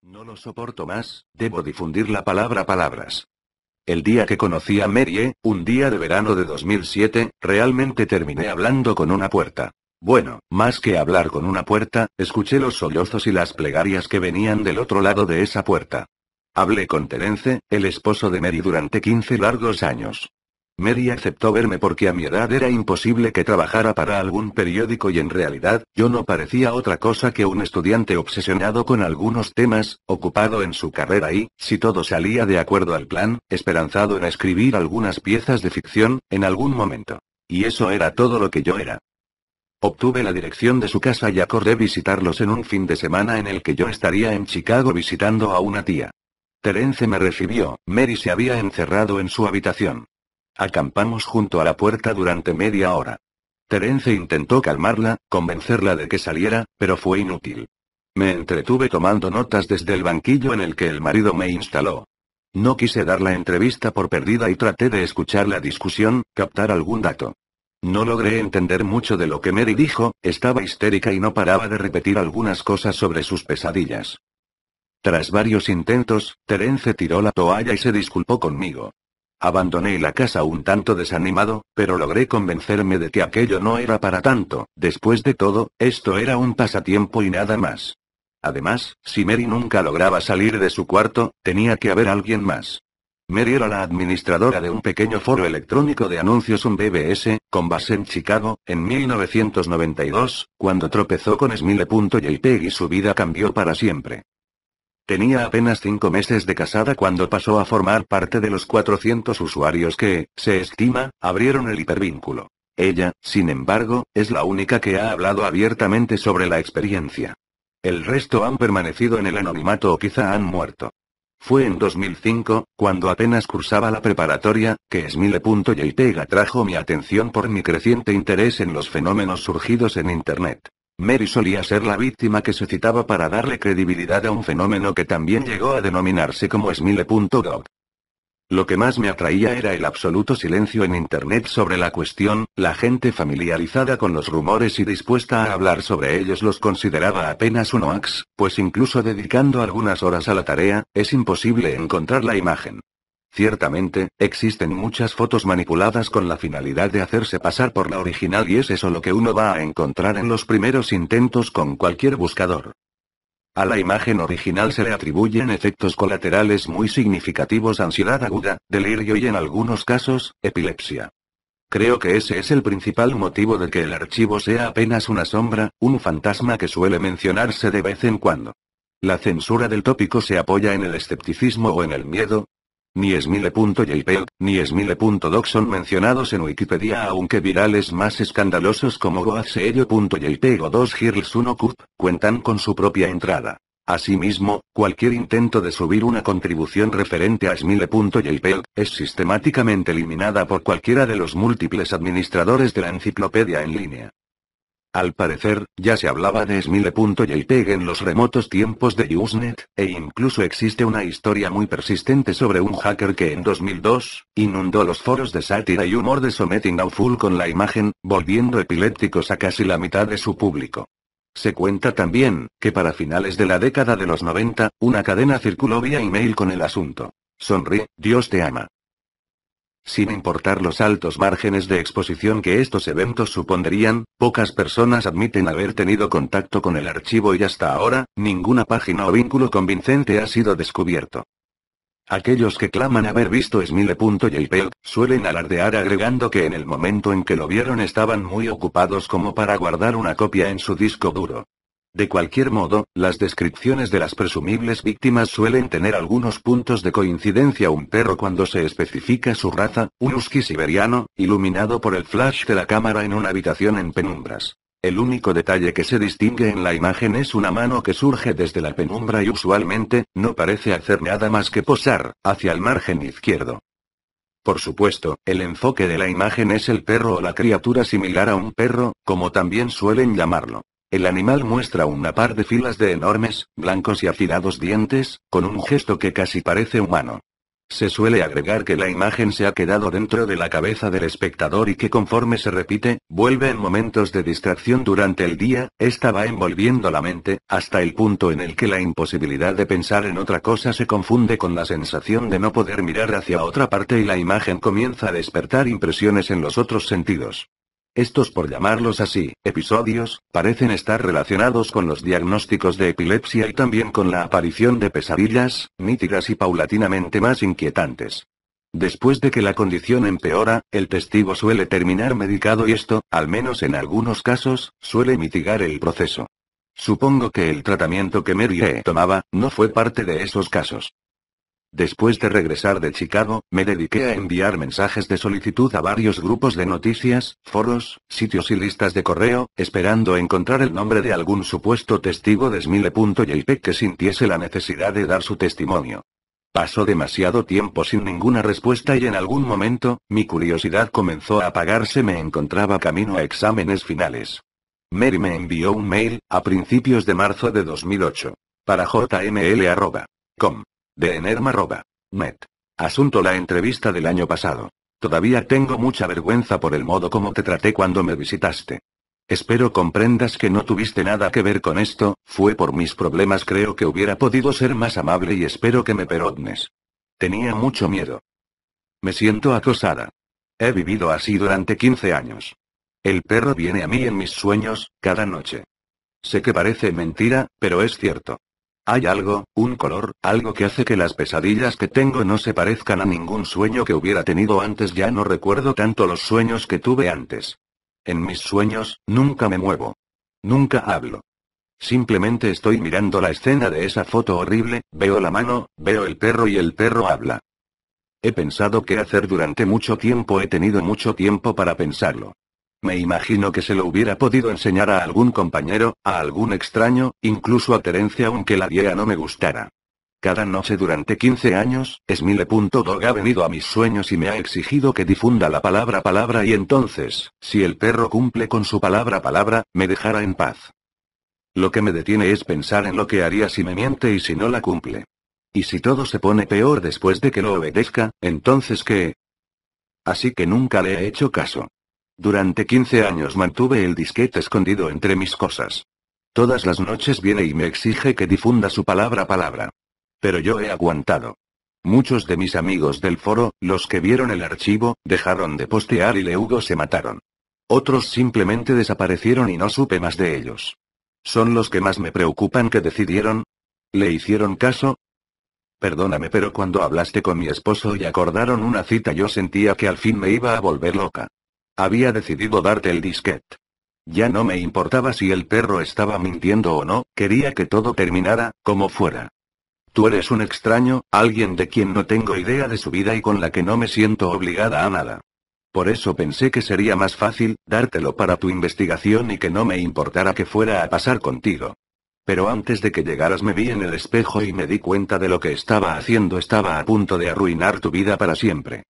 No lo soporto más, debo difundir la palabra palabras. El día que conocí a Mary, un día de verano de 2007, realmente terminé hablando con una puerta. Bueno, más que hablar con una puerta, escuché los sollozos y las plegarias que venían del otro lado de esa puerta. Hablé con Terence, el esposo de Mary, durante 15 largos años. Mary aceptó verme porque a mi edad era imposible que trabajara para algún periódico y en realidad, yo no parecía otra cosa que un estudiante obsesionado con algunos temas, ocupado en su carrera y, si todo salía de acuerdo al plan, esperanzado en escribir algunas piezas de ficción, en algún momento. Y eso era todo lo que yo era. Obtuve la dirección de su casa y acordé visitarlos en un fin de semana en el que yo estaría en Chicago visitando a una tía. Terence me recibió, Mary se había encerrado en su habitación. Acampamos junto a la puerta durante media hora. Terence intentó calmarla, convencerla de que saliera, pero fue inútil. Me entretuve tomando notas desde el banquillo en el que el marido me instaló. No quise dar la entrevista por perdida y traté de escuchar la discusión, captar algún dato. No logré entender mucho de lo que Mary dijo, estaba histérica y no paraba de repetir algunas cosas sobre sus pesadillas. Tras varios intentos, Terence tiró la toalla y se disculpó conmigo. Abandoné la casa un tanto desanimado, pero logré convencerme de que aquello no era para tanto, después de todo, esto era un pasatiempo y nada más. Además, si Mary nunca lograba salir de su cuarto, tenía que haber alguien más. Mary era la administradora de un pequeño foro electrónico de anuncios, un BBS, con base en Chicago, en 1992, cuando tropezó con Smile.jpg y su vida cambió para siempre. Tenía apenas 5 meses de casada cuando pasó a formar parte de los 400 usuarios que, se estima, abrieron el hipervínculo. Ella, sin embargo, es la única que ha hablado abiertamente sobre la experiencia. El resto han permanecido en el anonimato o quizá han muerto. Fue en 2005, cuando apenas cursaba la preparatoria, que Smile.jpg atrajo mi atención por mi creciente interés en los fenómenos surgidos en Internet. Mary solía ser la víctima que se citaba para darle credibilidad a un fenómeno que también llegó a denominarse como Smile.gov. Lo que más me atraía era el absoluto silencio en Internet sobre la cuestión, la gente familiarizada con los rumores y dispuesta a hablar sobre ellos los consideraba apenas un hoax, pues incluso dedicando algunas horas a la tarea, es imposible encontrar la imagen. Ciertamente, existen muchas fotos manipuladas con la finalidad de hacerse pasar por la original y es eso lo que uno va a encontrar en los primeros intentos con cualquier buscador. A la imagen original se le atribuyen efectos colaterales muy significativos: ansiedad aguda, delirio y en algunos casos, epilepsia. Creo que ese es el principal motivo de que el archivo sea apenas una sombra, un fantasma que suele mencionarse de vez en cuando. La censura del tópico se apoya en el escepticismo o en el miedo. Ni Smile.jpg, ni Smile.doc son mencionados en Wikipedia, aunque virales más escandalosos como goazsello.jpg o 2girls1cup, cuentan con su propia entrada. Asimismo, cualquier intento de subir una contribución referente a Smile.jpg, es sistemáticamente eliminada por cualquiera de los múltiples administradores de la enciclopedia en línea. Al parecer, ya se hablaba de Smile.jpg en los remotos tiempos de Usenet, e incluso existe una historia muy persistente sobre un hacker que en 2002, inundó los foros de sátira y humor de Something Awful con la imagen, volviendo epilépticos a casi la mitad de su público. Se cuenta también, que para finales de la década de los 90, una cadena circuló vía email con el asunto. Sonríe, Dios te ama. Sin importar los altos márgenes de exposición que estos eventos supondrían, pocas personas admiten haber tenido contacto con el archivo y hasta ahora, ninguna página o vínculo convincente ha sido descubierto. Aquellos que claman haber visto Smile.jpg, suelen alardear agregando que en el momento en que lo vieron estaban muy ocupados como para guardar una copia en su disco duro. De cualquier modo, las descripciones de las presumibles víctimas suelen tener algunos puntos de coincidencia. Un perro cuando se especifica su raza, un husky siberiano, iluminado por el flash de la cámara en una habitación en penumbras. El único detalle que se distingue en la imagen es una mano que surge desde la penumbra y usualmente, no parece hacer nada más que posar, hacia el margen izquierdo. Por supuesto, el enfoque de la imagen es el perro o la criatura similar a un perro, como también suelen llamarlo. El animal muestra una par de filas de enormes, blancos y afilados dientes, con un gesto que casi parece humano. Se suele agregar que la imagen se ha quedado dentro de la cabeza del espectador y que conforme se repite, vuelve en momentos de distracción durante el día, esta va envolviendo la mente, hasta el punto en el que la imposibilidad de pensar en otra cosa se confunde con la sensación de no poder mirar hacia otra parte y la imagen comienza a despertar impresiones en los otros sentidos. Estos, por llamarlos así, episodios, parecen estar relacionados con los diagnósticos de epilepsia y también con la aparición de pesadillas, nítidas y paulatinamente más inquietantes. Después de que la condición empeora, el testigo suele terminar medicado y esto, al menos en algunos casos, suele mitigar el proceso. Supongo que el tratamiento que Mary tomaba, no fue parte de esos casos. Después de regresar de Chicago, me dediqué a enviar mensajes de solicitud a varios grupos de noticias, foros, sitios y listas de correo, esperando encontrar el nombre de algún supuesto testigo de Smile.jpg que sintiese la necesidad de dar su testimonio. Pasó demasiado tiempo sin ninguna respuesta y en algún momento, mi curiosidad comenzó a apagarse. Me encontraba camino a exámenes finales. Mary me envió un mail, a principios de marzo de 2008. Para jml@com. De enerma@net. Asunto: la entrevista del año pasado. Todavía tengo mucha vergüenza por el modo como te traté cuando me visitaste. Espero comprendas que no tuviste nada que ver con esto, fue por mis problemas. Creo que hubiera podido ser más amable y espero que me perdones. Tenía mucho miedo. Me siento acosada. He vivido así durante 15 años. El perro viene a mí en mis sueños, cada noche. Sé que parece mentira, pero es cierto. Hay algo, un color, algo que hace que las pesadillas que tengo no se parezcan a ningún sueño que hubiera tenido antes. Ya no recuerdo tanto los sueños que tuve antes. En mis sueños, nunca me muevo. Nunca hablo. Simplemente estoy mirando la escena de esa foto horrible, veo la mano, veo el perro y el perro habla. He pensado qué hacer durante mucho tiempo, he tenido mucho tiempo para pensarlo. Me imagino que se lo hubiera podido enseñar a algún compañero, a algún extraño, incluso a Terence, aunque la idea no me gustara. Cada noche durante 15 años, Smile.dog ha venido a mis sueños y me ha exigido que difunda la palabra y entonces, si el perro cumple con su palabra, me dejará en paz. Lo que me detiene es pensar en lo que haría si me miente y si no la cumple. Y si todo se pone peor después de que lo obedezca, entonces ¿qué? Así que nunca le he hecho caso. Durante 15 años mantuve el disquete escondido entre mis cosas. Todas las noches viene y me exige que difunda su palabra. Pero yo he aguantado. Muchos de mis amigos del foro, los que vieron el archivo, dejaron de postear y luego se mataron. Otros simplemente desaparecieron y no supe más de ellos. Son los que más me preocupan. ¿Qué decidieron? ¿Le hicieron caso? Perdóname, pero cuando hablaste con mi esposo y acordaron una cita, yo sentía que al fin me iba a volver loca. Había decidido darte el disquete. Ya no me importaba si el perro estaba mintiendo o no, quería que todo terminara, como fuera. Tú eres un extraño, alguien de quien no tengo idea de su vida y con la que no me siento obligada a nada. Por eso pensé que sería más fácil, dártelo para tu investigación y que no me importara que fuera a pasar contigo. Pero antes de que llegaras me vi en el espejo y me di cuenta de lo que estaba haciendo. Estaba a punto de arruinar tu vida para siempre.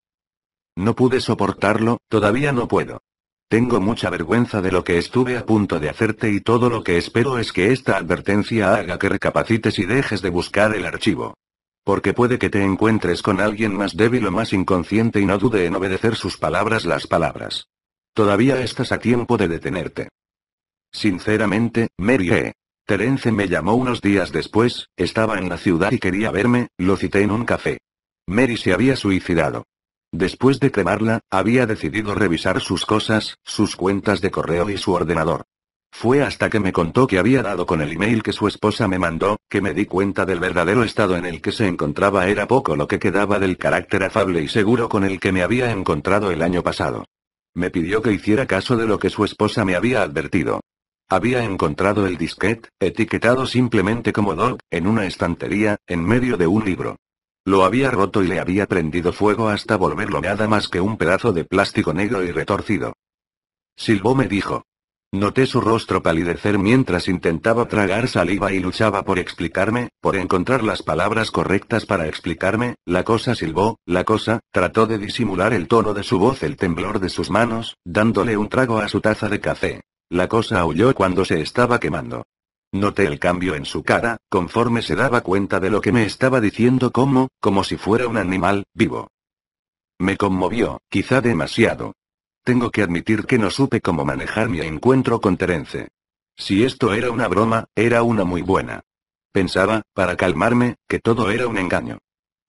No pude soportarlo, todavía no puedo. Tengo mucha vergüenza de lo que estuve a punto de hacerte y todo lo que espero es que esta advertencia haga que recapacites y dejes de buscar el archivo. Porque puede que te encuentres con alguien más débil o más inconsciente y no dude en obedecer sus palabras. Las palabras. Todavía estás a tiempo de detenerte. Sinceramente, Mary. Terence me llamó unos días después, estaba en la ciudad y quería verme, lo cité en un café. Mary se había suicidado. Después de cremarla, había decidido revisar sus cosas, sus cuentas de correo y su ordenador. Fue hasta que me contó que había dado con el email que su esposa me mandó, que me di cuenta del verdadero estado en el que se encontraba. Era poco lo que quedaba del carácter afable y seguro con el que me había encontrado el año pasado. Me pidió que hiciera caso de lo que su esposa me había advertido. Había encontrado el disquete, etiquetado simplemente como Dog, en una estantería, en medio de un libro. Lo había roto y le había prendido fuego hasta volverlo nada más que un pedazo de plástico negro y retorcido. Silbó, me dijo. Noté su rostro palidecer mientras intentaba tragar saliva y luchaba por explicarme, por encontrar las palabras correctas para explicarme. La cosa, silbó, la cosa, trató de disimular el tono de su voz, el temblor de sus manos, dándole un trago a su taza de café. La cosa aulló cuando se estaba quemando. Noté el cambio en su cara, conforme se daba cuenta de lo que me estaba diciendo como si fuera un animal, vivo. Me conmovió, quizá demasiado. Tengo que admitir que no supe cómo manejar mi encuentro con Terence. Si esto era una broma, era una muy buena. Pensaba, para calmarme, que todo era un engaño.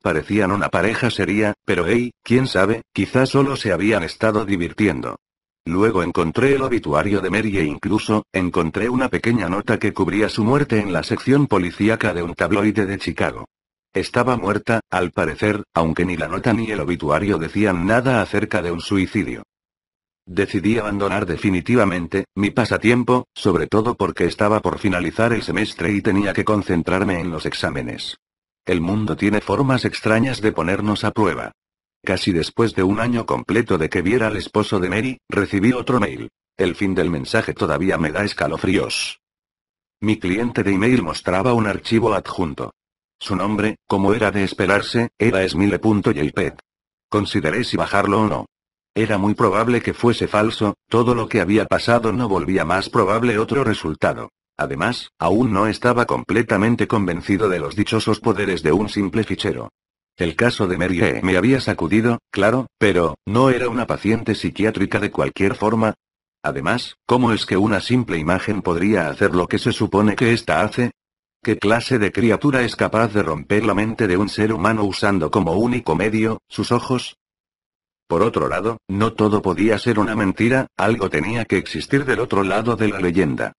Parecían una pareja seria, pero quién sabe, quizá solo se habían estado divirtiendo. Luego encontré el obituario de Mary e incluso, encontré una pequeña nota que cubría su muerte en la sección policíaca de un tabloide de Chicago. Estaba muerta, al parecer, aunque ni la nota ni el obituario decían nada acerca de un suicidio. Decidí abandonar definitivamente mi pasatiempo, sobre todo porque estaba por finalizar el semestre y tenía que concentrarme en los exámenes. El mundo tiene formas extrañas de ponernos a prueba. Casi después de un año completo de que viera al esposo de Mary, recibí otro mail. El fin del mensaje todavía me da escalofríos. Mi cliente de email mostraba un archivo adjunto. Su nombre, como era de esperarse, era smile.jpg. Consideré si bajarlo o no. Era muy probable que fuese falso, todo lo que había pasado no volvía más probable otro resultado. Además, aún no estaba completamente convencido de los dichosos poderes de un simple fichero. El caso de Mary me había sacudido, claro, pero, ¿no era una paciente psiquiátrica de cualquier forma? Además, ¿cómo es que una simple imagen podría hacer lo que se supone que ésta hace? ¿Qué clase de criatura es capaz de romper la mente de un ser humano usando como único medio, sus ojos? Por otro lado, no todo podía ser una mentira, algo tenía que existir del otro lado de la leyenda.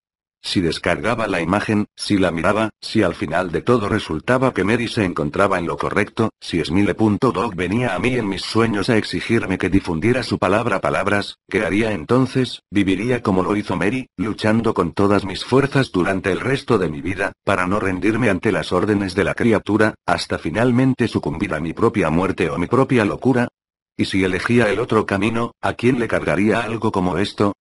Si descargaba la imagen, si la miraba, si al final de todo resultaba que Mary se encontraba en lo correcto, si Smile.dog venía a mí en mis sueños a exigirme que difundiera su palabras, ¿qué haría entonces? Viviría como lo hizo Mary, luchando con todas mis fuerzas durante el resto de mi vida, para no rendirme ante las órdenes de la criatura, hasta finalmente sucumbir a mi propia muerte o mi propia locura. ¿Y si elegía el otro camino, a quién le cargaría algo como esto?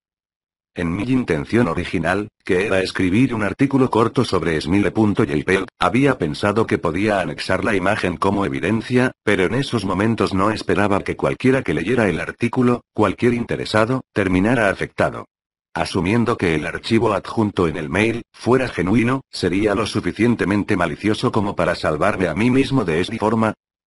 En mi intención original, que era escribir un artículo corto sobre Smile.jpg, había pensado que podía anexar la imagen como evidencia, pero en esos momentos no esperaba que cualquiera que leyera el artículo, cualquier interesado, terminara afectado. Asumiendo que el archivo adjunto en el mail fuera genuino, sería lo suficientemente malicioso como para salvarme a mí mismo de esta forma.